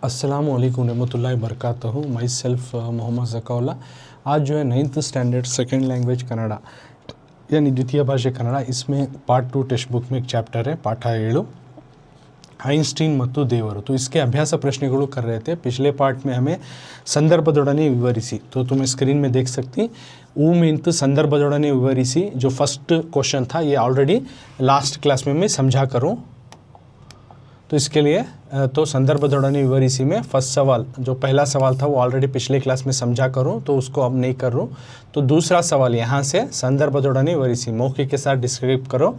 अस्सलाम वालेकुम रहमतुल्लाहि बरकातहू। My self Mohammad Zakaullah. आज जो है 9th standard second language Kannada यानी द्वितीय भाषे कन्नड़, इसमें पार्ट 2 टेक्स्ट बुक में एक चैप्टर है पाठ 7 ಐನ್ಸ್ಟೀನ್ ಮತ್ತು ದೇವರು। तो इसके अभ्यास प्रश्नಗಳು कर रहे थे। पिछले पार्ट में हमें संदर्भदೊಡನೆ विवरिಸಿ, तो तुम्हें स्क्रीन में देख सकती मीन्त संदर्भदೊಡನೆ विवरिಸಿ जो फर्स्ट क्वेश्चन था, ये ऑलरेडी लास्ट क्लास में मैं समझा करूँ। तो इसके लिए तो संदर्भदೊಡನೆ विवरिಸಿ में फर्स्ट सवाल, जो पहला सवाल था वो ऑलरेडी पिछले क्लास में समझा करूँ, तो उसको अब नहीं कर रूँ। तो दूसरा सवाल यहाँ से संदर्भदೊಡನೆ विवरिಸಿ मौखिक के साथ डिस्क्राइब करो।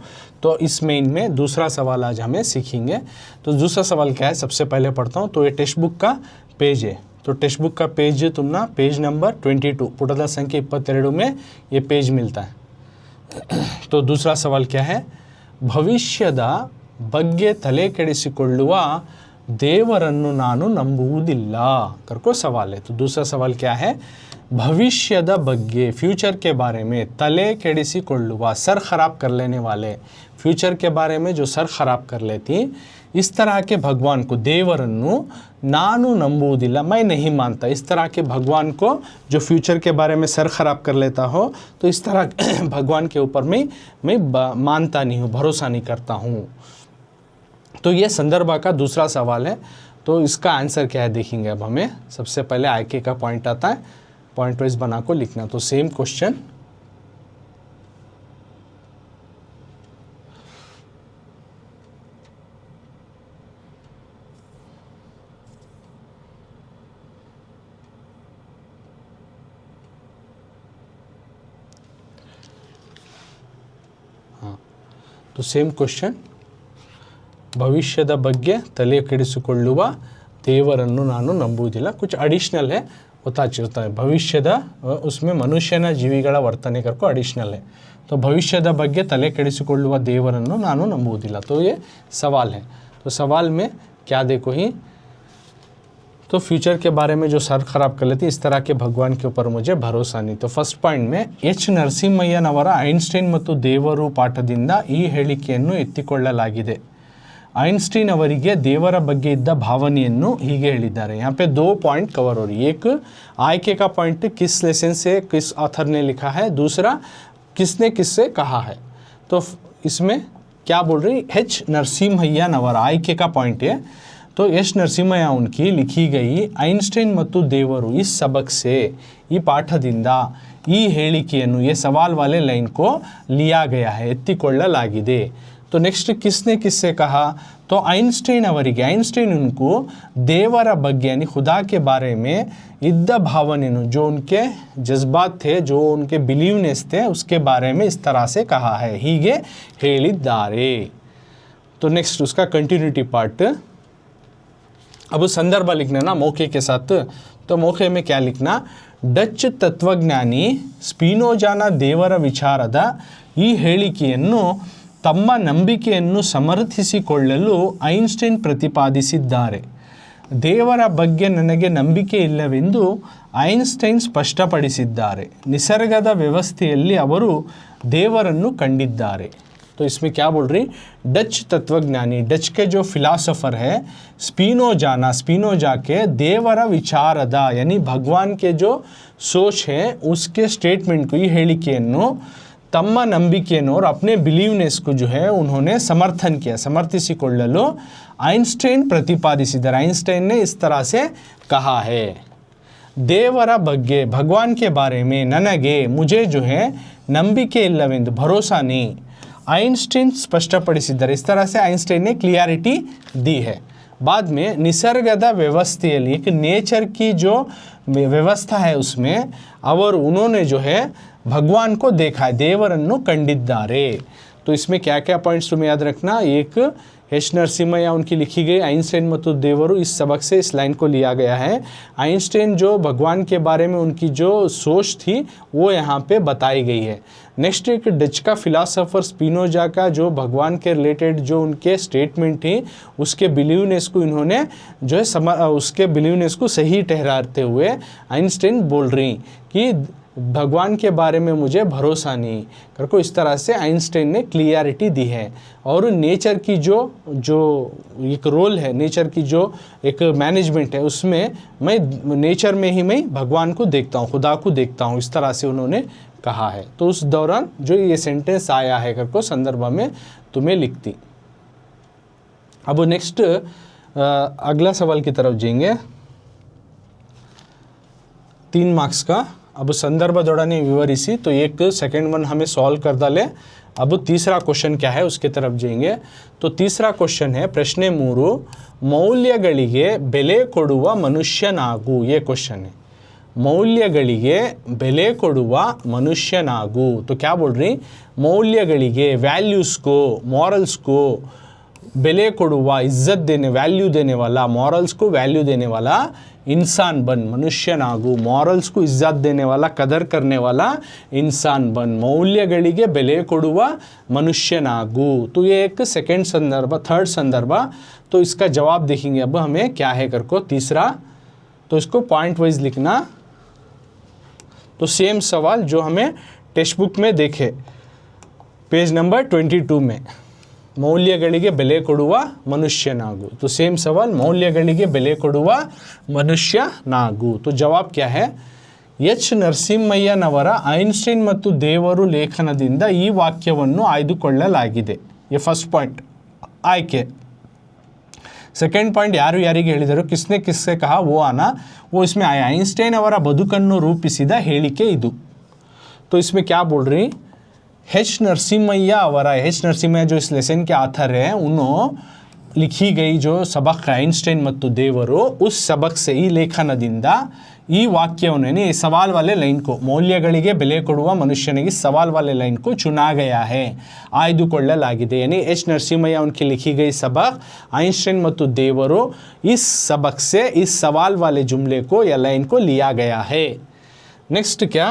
तो इस मेन में दूसरा सवाल आज हमें सीखेंगे। तो दूसरा सवाल क्या है, सबसे पहले पढ़ता हूँ। तो ये टेक्स्ट बुक का पेज है, तो टेक्स्ट बुक का पेज तुम ना पेज नंबर 22 पुटದ संख्या 22 में ये पेज मिलता है। तो दूसरा सवाल क्या है, ಭವಿಷ್ಯದ ಬಗ್ಗೆ ತಲೆ ಕೆಡಿಸಿಕೊಳ್ಳುವ ದೇವರನ್ನು ನಾನು ನಂಬುವುದಿಲ್ಲ करको सवाल है। तो दूसरा सवाल क्या है, भविष्यದ ಬಗ್ಗೆ फ्यूचर के बारे में तले ಕೆಡಿಸಿಕೊಳ್ಳುವ सर खराब कर लेने वाले, फ्यूचर के बारे में जो सर खराब कर लेती, इस तरह के भगवान को देवरನ್ನು ನಾನು ನಂಬುವುದಿಲ್ಲ, मैं नहीं मानता। इस तरह के भगवान को जो फ्यूचर के बारे में सर खराब कर लेता हो, तो इस तरह भगवान के ऊपर मैं मानता नहीं हूँ, भरोसा नहीं करता हूँ। तो ये संदर्भ का दूसरा सवाल है। तो इसका आंसर क्या है देखेंगे। अब हमें सबसे पहले आईके का पॉइंट आता है, पॉइंट वाइज बना को लिखना। तो सेम क्वेश्चन, हाँ तो सेम क्वेश्चन, ಭವಿಷ್ಯದ ಬಗ್ಗೆ ತಲೆ ಕೆಡಿಸಿಕೊಳ್ಳುವ ದೇವರನ್ನು ನಾನು ನಂಬುವುದಿಲ್ಲ। कुछ एडिशनल है, होता चलता है भविष्यದ, उसमें ಮನುಷ್ಯನ ಜೀವಿಗಳ ವರ್ತನೆ करको एडिशनल है। तो ಭವಿಷ್ಯದ ಬಗ್ಗೆ ತಲೆ ಕೆಡಿಸಿಕೊಳ್ಳುವ ದೇವರನ್ನು ನಾನು ನಂಬುವುದಿಲ್ಲ। तो ये सवाल है। तो सवाल में क्या देखो ही, तो फ्यूचर के बारे में जो सर खराब कर लेती, इस तरह के भगवान के ऊपर मुझे भरोसा नहीं। तो फर्स्ट पॉइंट में ಎಚ್ ನರಸಿಂಹಯ್ಯನವರ ಐನ್ಸ್ಟೈನ್ ಮತ್ತು ದೇವರು ಪಾಠದಿಂದ ಈ ಹೇಳಿಕೆಯನ್ನು ಎತ್ತಿಕೊಳ್ಳಲಾಗಿದೆ। आइंस्टीन ಅವರಿಗೆ ದೇವರ ಬಗ್ಗೆ ಇದ್ದ ಭಾವನೆಯನ್ನು ಹೀಗೆ ಹೇಳಿದ್ದಾರೆ। यहाँ पे 2 पॉइंट कवर हो रही है। एक आईके का पॉइंट किस लेसन से किस ऑथर ने लिखा है, दूसरा किसने किससे कहा है। तो इसमें क्या बोल रही, एच ನರಸಿಂಹಯ್ಯನವರ आईके का पॉइंट है। तो एच नरसिंहಯ್ಯ उनकी लिखी गई ಐನ್ಸ್ಟೈನ್ ಮತ್ತು ದೇವರು इस सबक से, ಈ ಪಾಠದಿಂದ ಈ ಹೇಳಿಕೆಯನ್ನು, ये सवाल वाले लाइन को लिया गया है, ಎತ್ತಿಕೊಳ್ಳಲಾಗಿದೆ। तो नेक्स्ट किसने किससे कहा, तो आइंस्टाइन ಅವರಿಗೆ, आइंस्टाइन उनको देवर ಬಗ್ಗೆ यानी खुदा के बारे में इद्द भावनेनु, जो उनके जज्बात थे, जो उनके बिलीवनेस थे, उसके बारे में इस तरह से कहा है, ಹೀಗೆ ಹೇಳಿದ್ದಾರೆ। तो नेक्स्ट उसका कंटिन्यूटी पार्ट। अब संदर्भ लिखना ना मौके के साथ। तो मौके में क्या लिखना, ಡಚ್ ತತ್ವಜ್ಞಾನಿ ಸ್ಪಿನೋಜಾನ ದೇವರ ವಿಚಾರದ ಈ ಹೇಳಿಕೆಯನ್ನು ತಮ್ಮ ನಂಬಿಕೆಯನ್ನು ಸಮರ್ಥಿಸಿಕೊಳ್ಳಲು ಐನ್ಸ್ಟೈನ್ ಪ್ರತಿಪಾದಿಸಿದ್ದಾರೆ। ದೇವರ ಬಗ್ಗೆ ನನಗೆ ನಂಬಿಕೆ ಇಲ್ಲವೆಂದು ಐನ್ಸ್ಟೈನ್ ಸ್ಪಷ್ಟಪಡಿಸಿದ್ದಾರೆ। ನಿಸರ್ಗದ ವ್ಯವಸ್ಥೆಯಲ್ಲಿ ಅವರು ದೇವರನ್ನು ಕಂಡಿದ್ದಾರೆ। तो इसमें क्या बोल रही, डच तत्वज्ञानी, डच के जो फिलासफर है स्पिनोजा के देवर विचाರದ यानी भगवान के जो सोच है उसके स्टेटमेंट को, ये ಹೇಳಿಕೆಯನ್ನು ತಮ್ಮ ನಂಬಿಕೆಯನ್ನು और अपने बिलीवनेस को जो है उन्होंने समर्थन किया, समर्थिಸಿಕೊಳ್ಳಲು आइंस्टाइन प्रतिपादिಸಿದ್ದಾರೆ। आइंस्टाइन ने इस तरह से कहा है, ದೇವರ ಬಗ್ಗೆ, भगवान के बारे में ನನಗೆ, मुझे जो है ನಂಬಿಕೆ ಇಲ್ಲವೆಂದು, भरोसा नहीं, आइंस्टाइन स्पष्टपಡಿಸಿದ್ದಾರೆ। इस तरह से आइंस्टाइन ने क्लियरिटी दी है। बाद में निसर्गದ ವ್ಯವಸ್ಥೆಯಲ್ಲಿ, एक नेचर की जो व्यवस्था है उसमें, और उन्होंने जो है भगवान को देखा है, देवरನ್ನು ಕಂಡಿದ್ದಾರೆ। तो इसमें क्या क्या पॉइंट्स तुम्हें याद रखना, एक एच नरसिंहಯ್ಯ उनकी लिखी गई आइंस्टाइन ಮತ್ತು ದೇವರು, इस सबक से इस लाइन को लिया गया है। आइंस्टाइन जो भगवान के बारे में उनकी जो सोच थी वो यहाँ पे बताई गई है। नेक्स्ट एक डच का फिलासफर स्पिनोजा का जो भगवान के रिलेटेड जो उनके स्टेटमेंट थी उसके बिलीवनेस को इन्होंने जो है उसके बिलीवनेस को सही ठहराते हुए आइंस्टाइन बोल रही कि भगवान के बारे में मुझे भरोसा नहीं करको, इस तरह से आइंस्टाइन ने क्लियरिटी दी है। और नेचर की जो एक रोल है, नेचर की जो एक मैनेजमेंट है, उसमें मैं नेचर में ही मैं भगवान को देखता हूँ, खुदा को देखता हूँ, इस तरह से उन्होंने कहा है। तो उस दौरान जो ये सेंटेंस आया है करको संदर्भ में तुम्हें लिखती। अब नेक्स्ट अगला सवाल की तरफ जाएंगे, 3 मार्क्स का। अब संदर्भ दौड़ाने विवरिसी, तो एक सेकेंड वन हमें सॉल्व कर डाले। अब तीसरा क्वेश्चन क्या है उसके तरफ जाएंगे। तो तीसरा क्वेश्चन है प्रश्ನೆ 3, ಮೌಲ್ಯಗಳಿಗೆ ಬೆಲೆ ಕೊಡುವ ಮನುಷ್ಯನಾಗು। ये क्वेश्चन है, ಮೌಲ್ಯಗಳಿಗೆ ಬೆಲೆ ಕೊಡುವ ಮನುಷ್ಯನಾಗು। तो क्या बोल रही, ಮೌಲ್ಯಗಳಿಗೆ, वैल्यूज़ को, मॉरल्स को बेले कोडुवा, इज्जत देने, वैल्यू देने वाला, मॉरल्स को वैल्यू देने वाला इंसान बन, मनुष्य नागु। मॉरल्स को इज्जत देने वाला, कदर करने वाला इंसान बन। मौल्यಗಳಿಗೆ बेले कोडुवा मनुष्य नागु। तो ये एक सेकेंड संदर्भ, थर्ड संदर्भ। तो इसका जवाब देखेंगे अब हमें क्या है करको तीसरा। तो इसको पॉइंट वाइज लिखना। तो सेम सवाल जो हमें टेक्स्ट बुक में देखे पेज नंबर 22 में, ಮೌಲ್ಯಗಳಿಗೆ ಬೆಲೆ ಕೊಡುವ ಮನುಷ್ಯನಾಗು। तो सेम सवाल, ಮೌಲ್ಯಗಳಿಗೆ ಬೆಲೆ ಕೊಡುವ ಮನುಷ್ಯನಾಗು। तो जवाब क्या है, ಎಚ್ ನರಸಿಂಹಯ್ಯನವರ ಐನ್ಸ್ಟೈನ್ ಮತ್ತು ದೇವರು ಲೇಖನದಿಂದ ಈ ವಾಕ್ಯವನ್ನು ಆಯ್ದುಕೊಳ್ಳಲಾಗಿದೆ। ये फर्स्ट पॉइंट ಆಯ್ಕೆ। सेकेंड पॉइंट ಯಾರು ಯಾರಿಗೆ ಹೇಳಿದರು, ಕಿಸ್ನೆ ಕಿಸ್ಸೆ ಕಹಾ वो आना, वो इसमें आया। ಐನ್ಸ್ಟೈನ್ ಅವರ ಬದುಕನ್ನು ರೂಪಿಸಿದ ಹೇಳಿಕೆ ಇದು। तो इसमें क्या बोल रही, एच नरसिम्हಯ್ಯ ಅವರ, एच नरसिम्हಯ್ಯ जो इस लेसन के आथर हैं, उन्होंने लिखी गई जो सबक आइंस्टाइन ಮತ್ತು ದೇವರು, उस सबक से ಈ ಲೇಖನದಿಂದ ಈ ವಾಕ್ಯವನ್ನು, सवाल वाले लाइन को, ಮೌಲ್ಯಗಳಿಗೆ ಬೆಲೆ ಕೊಡುವ ಮನುಷ್ಯನಿಗೆ सवाल वाले लाइन को चुना गया है, ಆಯ್ದುಕೊಳ್ಳಲಾಗಿದೆ। यानी एच नरसिम्हಯ್ಯ उनकी लिखी गई सबक आइंस्टाइन ಮತ್ತು ದೇವರು, इस सबक से इस सवाल वाले जुमले को या लाइन को लिया गया है। नेक्स्ट क्या,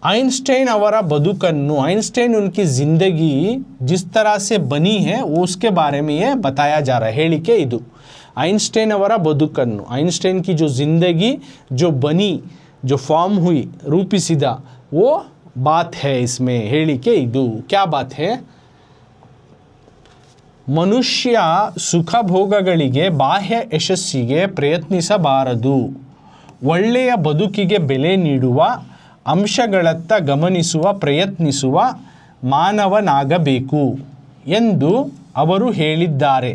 आइंस्टाइन ಅವರ ಬದುಕನ್ನು, आइंस्टाइन उनकी ज़िंदगी जिस तरह से बनी है वो उसके बारे में ये बताया जा रहा है। ಹೇಳಿಕೆ ಇದು, आइंस्टाइन ಅವರ ಬದುಕನ್ನು, आइंस्टाइन की जो ज़िंदगी जो बनी, जो फॉर्म हुई, रूपिसिದ, वो बात है इसमें। ಹೇಳಿಕೆ ಇದು क्या बात है, ಮನುಷ್ಯ ಸುಖ ಭೋಗಗಳಿಗೆ, ಬಾಹ್ಯ ಯಶಸ್ಸಿಗೆ ಪ್ರಯತ್ನಿಸಬಾರದು, ಒಳ್ಳೆಯ ಬದುಕಿಗೆ ಬೆಲೆ ನೀಡುವ ಅಂಶಗಳತ್ತ ಗಮನಿಸುವ, ಪ್ರಯತ್ನಿಸುವ ಮಾನವನಾಗಬೇಕು ಎಂದು ಅವರು ಹೇಳಿದ್ದಾರೆ।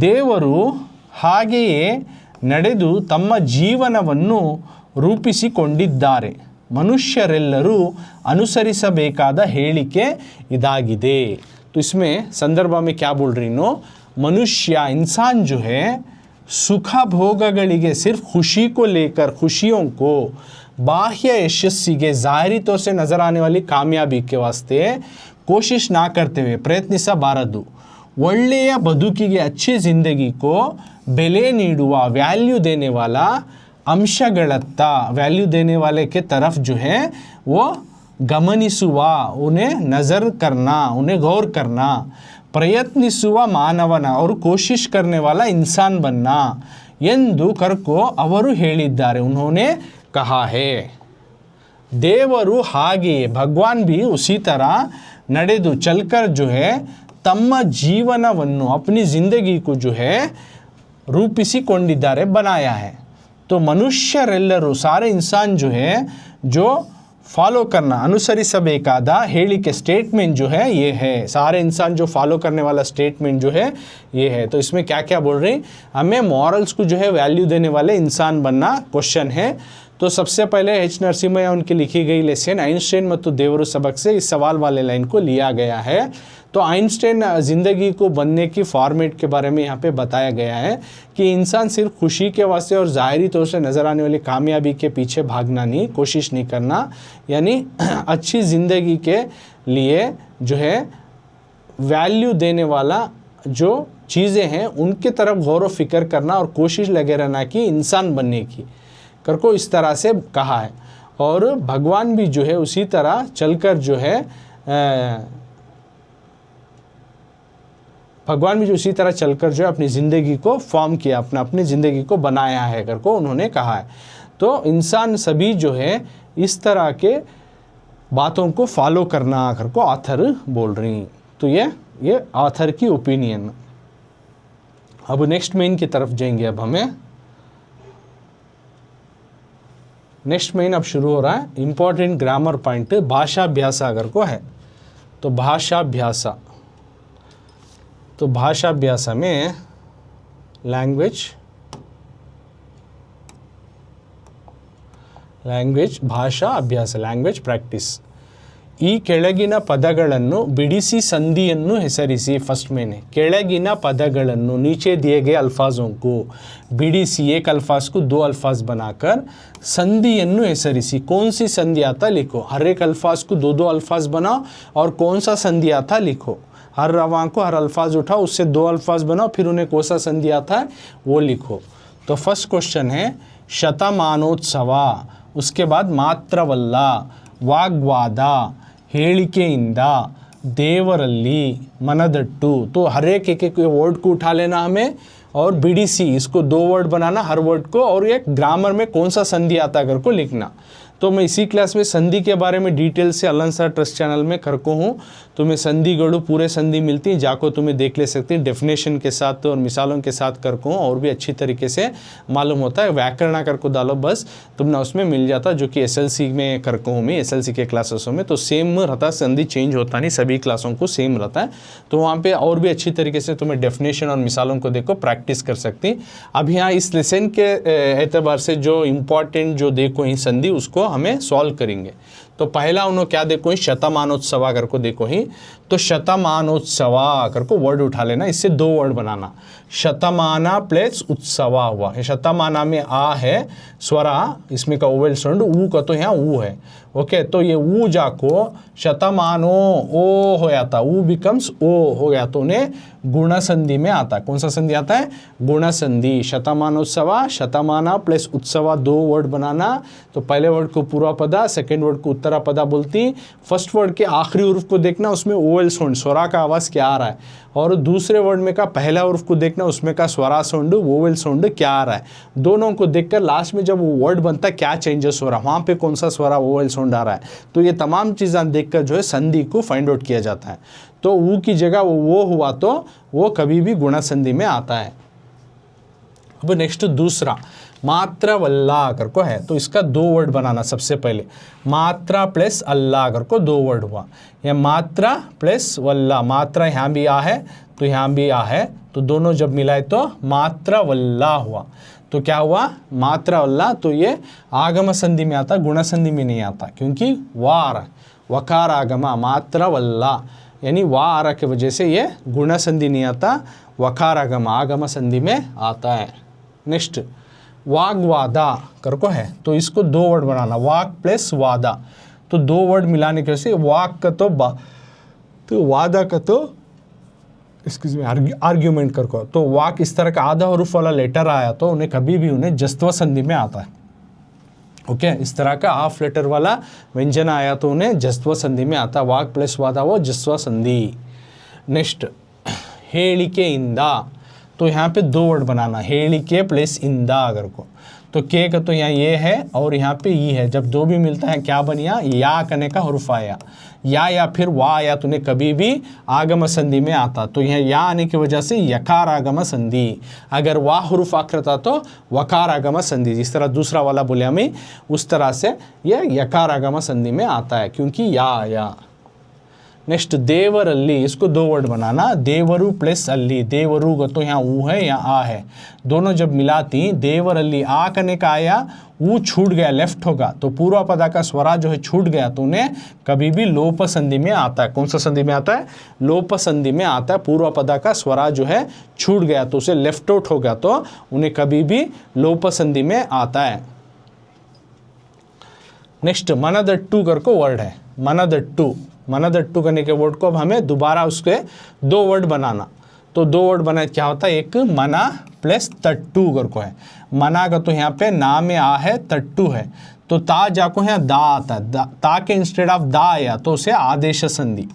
ದೇವರು ಹಾಗೆಯೇ ನಡೆದು ತಮ್ಮ ಜೀವನವನ್ನು ರೂಪಿಸಿಕೊಂಡಿದ್ದಾರೆ। ಮನುಷ್ಯರೆಲ್ಲರೂ ಅನುಸರಿಸಬೇಕಾದ ಹೇಳಿಕೆ ಇದಾಗಿದೆ। तो इसमें संदर्भ में क्या बोल रही नो, मनुष्य, इंसान जो है सुख भोगಗಳಿಗೆ, सिर्फ खुशी को लेकर, खुशियों को, बाह्य यशस्सी के, ज़ाहिरी तौर से नज़र आने वाली कामयाबी के वास्ते कोशिश ना करते हुए, ಪ್ರಯತ್ನಿಸಬಾರದು, ಒಳ್ಳೆಯ ಬದುಕಿಗೆ, अच्छी ज़िंदगी को ಬೆಲೆ ನೀಡುವ, वैल्यू देने वाला अंशಗಳತ್ತ, वैल्यू देने वाले के तरफ जो है वो ಗಮನಿಸುವ, उन्हें नज़र करना, उन्हें गौर करना, ಪ್ರಯತ್ನಿಸುವ ಮಾನವನ, और कोशिश करने वाला इंसान बनना ಎಂದು ಕರ್ಕೋ ಅವರು ಹೇಳಿದ್ದಾರೆ, उन्होंने कहा है। देवरु ಹಾಗೆಯೇ, भगवान भी उसी तरह ನಡೆದು, चलकर जो है तಮ್ಮ ಜೀವನವನ್ನು, अपनी ज़िंदगी को जो है ರೂಪಿಸಿಕೊಂಡಿದ್ದಾರೆ, बनाया है। तो ಮನುಷ್ಯರೆಲ್ಲರೂ, सारे इंसान जो है जो फॉलो करना, अनुसरिसಬೇಕಾದ ಹೇಳಿಕೆ, स्टेटमेंट जो है ये है, सारे इंसान जो फॉलो करने वाला स्टेटमेंट जो है ये है। तो इसमें क्या क्या बोल रही, हमें मॉरल्स को जो है वैल्यू देने वाले इंसान बनना क्वेश्चन है। तो सबसे पहले एच नरसिम्हಯ್ಯ उनकी लिखी गई लेसन आइंस्टाइन ಮತ್ತು ದೇವರು सबक से इस सवाल वाले लाइन को लिया गया है। तो आइंस्टाइन ज़िंदगी को बनने की फॉर्मेट के बारे में यहाँ पे बताया गया है कि इंसान सिर्फ खुशी के वास्ते और ज़ाहिरी तौर से नज़र आने वाली कामयाबी के पीछे भागना नहीं, कोशिश नहीं करना, यानी अच्छी ज़िंदगी के लिए जो है वैल्यू देने वाला जो चीज़ें हैं उनके तरफ गौर व फिक्र करना और कोशिश लगे रहना कि इंसान बनने की, करको इस तरह से कहा है। और भगवान भी जो है उसी तरह चलकर जो है भगवान भी जो उसी तरह चलकर जो है अपनी ज़िंदगी को फॉर्म किया, अपनी ज़िंदगी को बनाया है कर को उन्होंने कहा है। तो इंसान सभी जो है इस तरह के बातों को फॉलो करना कर को ऑथर बोल रही। तो ये ऑथर की ओपिनियन। अब नेक्स्ट मेन की तरफ जाएंगे। अब हमें नेक्स्ट मेन अब शुरू हो रहा है। इंपॉर्टेंट ग्रामर पॉइंट भाषाभ्यास अगर को है तो भाषाभ्यास, तो भाषाभ्यास में ಲ್ಯಾಂಗ್ವೇಜ್ ಭಾಷಾ ಅಭ್ಯಾಸ ಲ್ಯಾಂಗ್ವೇಜ್ ಪ್ರಾಕ್ಟೀಸ್। ಈ ಕೆಳಗಿನ ಪದಗಳನ್ನು ಬಿಡಿಸಿ ಸಂಧಿಯನ್ನು ಹೆಸರಿಸಿ। फर्स्ट मैंने ಕೆಳಗಿನ पदಗಳನ್ನು नीचे दिए गए अल्फाजों को बिडिसी, एक अल्फाज को दो अल्फाज बनाकर संधिಯನ್ನು ಹೆಸರಿಸಿ। कौन सी संधि आता लिखो। हर एक अल्फाज को दो दो अल्फाज बनाओ और कौन सा संधि आता लिखो। हर रवां को हर अल्फाज उठाओ, उससे दो अल्फाज बनाओ, फिर उन्हें कौन सा संधि आता है वो लिखो। तो फर्स्ट क्वेश्चन है ಶತಮಾನೋತ್ಸವ, उसके बाद ಮಾತ್ರವಲ್ಲ, ವಾಗ್ವಾದ, ಹೇಳಿಕೆಯಿಂದ, ದೇವರಲ್ಲಿ, मनदट्टू। तो हर एक वर्ड को उठा लेना हमें और बीडीसी इसको दो वर्ड बनाना हर वर्ड को, और एक ग्रामर में कौन सा संधि आता कर को लिखना। तो मैं इसी क्लास में संधि के बारे में डिटेल से अलन सर ट्रस्ट चैनल में करको हूँ। तुम्हें संधिಗಳು पूरे संधि मिलती हैं, जाको तुम्हें देख ले सकती हैं डेफिनेशन के साथ और मिसालों के साथ करको हूँ, और भी अच्छी तरीके से मालूम होता है। व्याकरण करको डालो बस तुमने उसमें मिल जाता, जो कि एसएलसी में करको हूँ मैं, एसएलसी के क्लासेसों में तो सेम रहता, संधि चेंज होता नहीं, सभी क्लासों को सेम रहता है। तो वहाँ पे और भी अच्छी तरीके से तुम्हें डेफिनेशन और मिसालों को देखो प्रैक्टिस कर सकती। अब यहाँ इस लेसन के एतबार से जो इम्पॉर्टेंट जो देखो ही संधि उसको हमें सॉल्व करेंगे। तो पहला उन्होंने क्या देखो ही शतमानोत्सव कर को देखो ही। तो शतमानोत्सव कर को वर्ड उठा लेना, इससे दो वर्ड बनाना। शतमाना प्लस उत्सवा हुआ। शतमाना में आ है स्वरा, इसमें का ओवेल साउंड, ऊ का तो यहाँ ऊ है। ओके, तो ये ऊ जाको शतमानो ओ हो जाता, ऊ बिकम्स ओ हो गया, तो उन्हें गुण संधि में आता। कौन सा संधि आता है? गुण संधि। शतमानोत्सव, शतमाना प्लस उत्सव, दो वर्ड बनाना। तो पहले वर्ड को पूर्व पदा, सेकेंड वर्ड को उत्तरा पदा बोलती। फर्स्ट वर्ड के आखिरी उर्फ को देखना, उसमें ओवेल साउंड स्वरा का आवाज़ क्या आ रहा है, और दूसरे वर्ड में का पहला उर्फ को देखना, उसमें का स्वरा साउंड वोवेल साउंड क्या आ रहा है। दोनों को देखकर लास्ट में जब वो वर्ड बनता है क्या चेंजेस हो रहा है, वहाँ पे कौन सा स्वरा वोवेल साउंड आ रहा है। तो ये तमाम चीज़ें देखकर जो है संधि को फाइंड आउट किया जाता है। तो वो की जगह वो हुआ तो वो कभी भी गुण संधि में आता है। अब नेक्स्ट दूसरा मात्रवल्ला कर को है, तो इसका दो वर्ड बनाना। सबसे पहले मात्रा प्लस अल्लाह कर को दो वर्ड हुआ। यह मात्रा प्लस वल्ला, मात्रा यहाँ भी आ है तो यहाँ भी आ है, तो दोनों जब मिलाए तो मात्रवल्ला हुआ। तो क्या हुआ? मात्रवल्ला। तो ये आगम संधि में आता, गुण संधि में नहीं आता, क्योंकि वाह आ रहा है, वकार आगमा मात्रवल्ला, यानी वाह आ रहा की वजह से ये गुण संधि नहीं आता, वकार आगम आगम संधि में आता है। नेक्स्ट वाग्वादा कर को है, तो इसको दो वर्ड बनाना, वाक प्लस वादा। तो दो वर्ड मिलाने की वजह से वाक का तो वादा का तो एक्सक्यूज मी आर्ग्यूमेंट कर को। तो वाक इस तरह का आधा हरूफ वाला लेटर आया तो उन्हें कभी भी उन्हें जस्त्व संधि में आता है। ओके, इस तरह का हाफ लेटर वाला व्यंजन आया तो उन्हें जस्त्व संधि में आता। वाक प्लस वादा वो जस्त्व संधि। नेक्स्ट ಹೇಳಿಕೆಯಿಂದ, तो यहाँ पे दो वर्ड बनाना, ಹೇಳಿಕೆ प्लस इंदा अगर को। तो के का तो यहाँ ये है और यहाँ पे ई है, जब दो भी मिलता है क्या बनिया, या करने का हरूफ आया, या फिर वाह आया तो उन्हें कभी भी आगम संधि में आता। तो यहाँ या आने की वजह से यकार आगम संधि। अगर वाह हरूफ आकृता तो वकार आगम संधि, जिस तरह दूसरा वाला बोले हमें उस तरह से यह यकार आगम संधि में आता है, क्योंकि या। नेक्स्ट देवरल्ली, इसको दो वर्ड बनाना, देवरु प्लस अल्ली। देवरु का तो यहाँ ऊ है, यहाँ आ है, दोनों जब मिलाती देवरल्ली, आ करने का आया, ऊ छूट गया, लेफ्ट होगा, तो पूर्व पदा का स्वरा जो है छूट गया तो उन्हें कभी भी लोप संधि में आता है। कौन सा संधि में आता है? लोप संधि में आता है। पूर्व पदा का स्वरा जो है छूट गया तो उसे लेफ्ट आउट हो गया तो उन्हें कभी भी लोप संधि में आता है। नेक्स्ट मनदट्टू कर को वर्ड है, मनदट्टू। मनदट्टू करने के वर्ड को अब हमें दोबारा उसके दो वर्ड बनाना। तो दो वर्ड बनाए क्या होता है, एक मना प्लस तट्टू कर को है। मना का तो यहाँ पे ना में आ है, तट्टू है, तो ता जाको है दा आता है, ता के इंस्टेड ऑफ दा आया तो उसे आदेश संधि।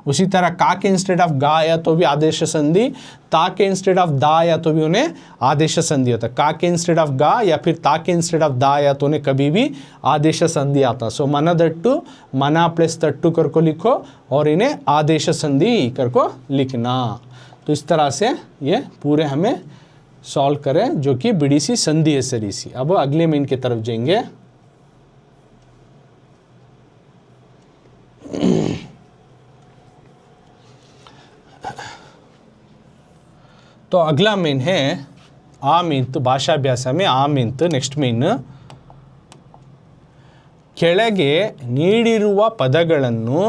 उसी तरह का के इंस्टेड ऑफ गा आया तो भी आदेश संधि, ता के इंस्टेड ऑफ दा आया तो भी उन्हें आदेश संधि होता है। का के इंस्टेड ऑफ गा या फिर ता के इंस्टेड ऑफ दा आया तो उन्हें कभी भी आदेश संधि आता। सो मनदट्टु, मना प्लस तट्टु करको लिखो और इन्हें आदेश संधि करको लिखना। तो इस तरह से ये पूरे हमें सॉल्व करें, जो कि बीडीसी संधि है सरीसी। अब अगले मेन की तरफ जाएंगे। तो अगला मेन है आ मीन्त, ಭಾಷಾಭ್ಯಾಸ में ಆ मीन्त ನೆಕ್ಸ್ಟ್ ಮೇನ್, ಕೆಳಗೆ ನೀಡಿರುವ ಪದಗಳನ್ನು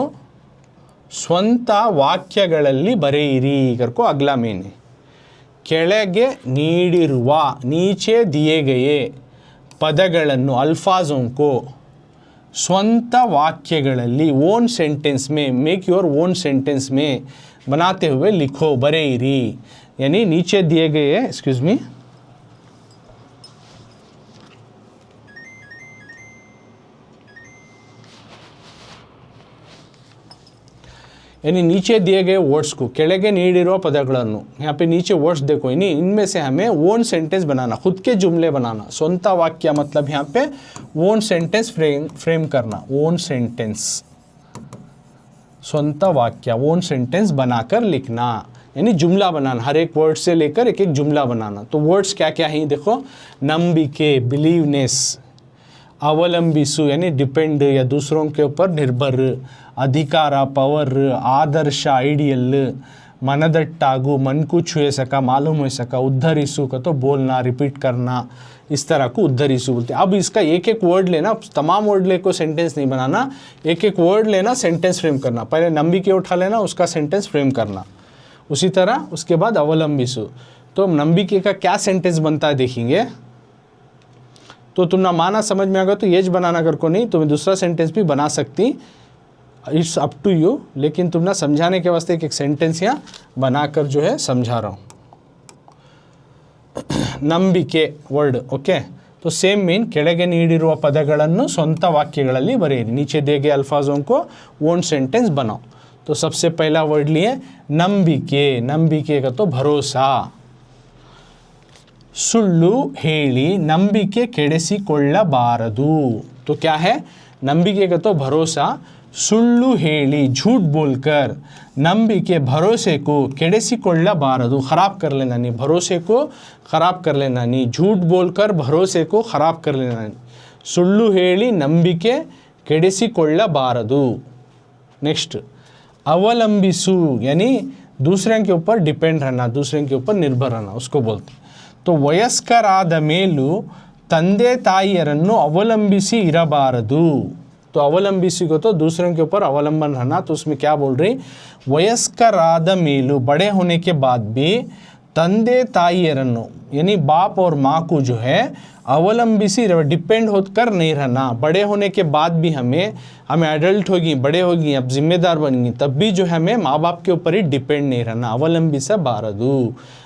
ಸ್ವಂತ ವಾಕ್ಯಗಳಲ್ಲಿ ಬರೆಯಿರಿ करको अगला मेन है। ಕೆಳಗೆ ನೀಡಿರುವ, नीचे दिए गए ಪದಗಳನ್ನು अल्फाजों को स्ವಂತ वाक्यಗಳಲ್ಲಿ ओन सेंटेंस में, मेक योर ओन सेंटेंस में बनाते हुए लिखो, बरेरी। यानी नीचे दिए गए, एक्सक्यूज मी, यानी नीचे दिए गए वर्ड्स को, ಕೆಳಗೆ ನೀಡಿರುವ ಪದಗಳನ್ನು, यहाँ पे नीचे वर्ड्स देखो, यानी इनमें से हमें ओन सेंटेंस बनाना, खुद के जुमले बनाना। स्ವಂತ वाक्य मतलब यहाँ पे ओन सेंटेंस फ्रेम करना, ओन सेंटेंस, स्ವಂತ वाक्य ओन सेंटेंस बनाकर लिखना, यानी जुमला बनाना, हर एक वर्ड से लेकर एक एक जुमला बनाना। तो वर्ड्स क्या क्या हैं देखो, ನಂಬಿಕೆ, बिलीवनेस, अवलंबिसु यानी डिपेंड या दूसरों के ऊपर निर्भर, अधिकार पवर, आदर्श आइडियल, मनदट्टागु मन को छुए सका, मालूम हो सका, उद्धरिसु का तो बोलना, रिपीट करना, इस तरह को उद्धरिसु बोलते हैं। अब इसका एक एक वर्ड लेना, तमाम वर्ड लेको सेंटेंस नहीं बनाना, एक एक वर्ड लेना, सेंटेंस फ्रेम करना। पहले ನಂಬಿಕೆ उठा लेना, उसका सेंटेंस फ्रेम करना। उसी तरह उसके बाद अवलंबिसु, तो ನಂಬಿಕೆ का क्या सेंटेंस बनता है देखेंगे। तो तुम ना माना समझ में आ गया तो येज बनाना कर को नहीं, तुम्हें दूसरा सेंटेंस भी बना सकती, इट्स अप टू यू। लेकिन तुम ना समझाने के वास्ते एक एक सेंटेंस यहाँ बनाकर जो है समझा रहा हूँ। ನಂಬಿಕೆ वर्ड ओके। तो सेम मीन, ಕೆಳಗೆ ನೀಡಿರುವ ಪದಗಳನ್ನು ಸ್ವಂತ ವಾಕ್ಯಗಳಲ್ಲಿ ಬರೆಯಿರಿ, नीचे दिए गए अल्फाजों को ओन सेंटेंस बनाओ। तो सबसे पहला वर्ड लिए ನಂಬಿಕೆ, ನಂಬಿಕೆ का तो भरोसा। ಸುಳ್ಳು ಹೇಳಿ ನಂಬಿಕೆ ಕೆಡಿಸಿಕೊಳ್ಳಬಾರದು, तो क्या है, ನಂಬಿಕೆ का तो भरोसा, ಸುಳ್ಳು ಹೇಳಿ झूठ बोलकर ನಂಬಿಕೆ भरोसे को ಕೆಡಿಸಿಕೊಳ್ಳಬಾರದು, खराब कर लेना नहीं, भरोसे को खराब कर लेना नहीं, झूठ बोलकर भरोसे को खराब कर लेना नहीं, ಸುಳ್ಳು ಹೇಳಿ ನಂಬಿಕೆ ಕೆಡಿಸಿಕೊಳ್ಳಬಾರದು। नेक्स्ट अवलंबिसु, यानी दूसरे के ऊपर डिपेंड रहना, दूसरे के ऊपर निर्भर रहना, उसको बोलते। तो ವಯಸ್ಕರಾದ ಮೇಲೂ ತಂದೆ ತಾಯಿಯರನ್ನು ಅವಲಂಬಿಸಿ ಇರಬಾರದು, तो अवलंबिसी को तो दूसरों के ऊपर अवलंबन रहना। तो उसमें क्या बोल रही, वयस्कराद मेलू, बड़े होने के बाद भी, ತಂದೆ ತಾಯಿಯರನ್ನು यानी बाप और माँ को जो है अवलंबिसी, डिपेंड होकर नहीं रहना। बड़े होने के बाद भी हमें एडल्ट होगी, बड़े होगी, अब जिम्मेदार बनेंगी, तब भी जो है हमें माँ बाप के ऊपर ही डिपेंड नहीं रहना, अवलंबिसा बारदू,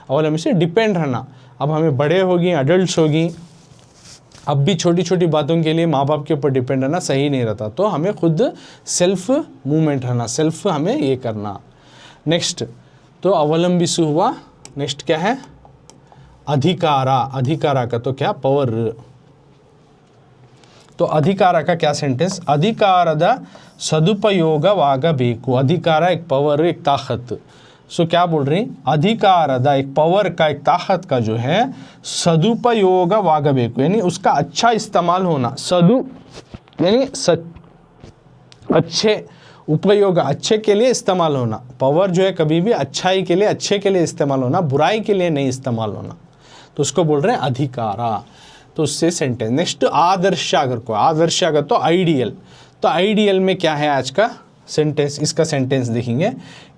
अवलंबिसी डिपेंड रहना। अब हमें बड़े होगी, एडल्ट्स होगी, अब भी छोटी छोटी बातों के लिए माँ बाप के ऊपर डिपेंड रहना सही नहीं रहता। तो हमें खुद सेल्फ मूवमेंट रहना, सेल्फ हमें ये करना। नेक्स्ट तो अवलंबिसु हुआ। नेक्स्ट क्या है, अधिकारा, अधिकारा का तो क्या, पवर। तो अधिकारा का क्या सेंटेंस, अधिकाರದ सदुपयोगवागಬೇಕು, अधिकारा एक पावर, एक ताकत। सो क्या बोल रही, अधिकाರದ एक पावर का, एक ताकत का जो है सदुपयोगवागಬೇಕು, यानी उसका अच्छा इस्तेमाल होना, सदु यानी अच्छे, उपयोग अच्छे के लिए इस्तेमाल होना। पावर जो है कभी भी अच्छाई के लिए, अच्छे के लिए इस्तेमाल होना, बुराई के लिए नहीं इस्तेमाल होना। तो उसको बोल रहे हैं अधिकारा। तो उससे सेंटेंस। नेक्स्ट आदर्श, अगर को आदर्श अगर तो आइडियल। तो आइडियल में क्या है आज का सेंटेंस, इसका सेंटेंस देखेंगे,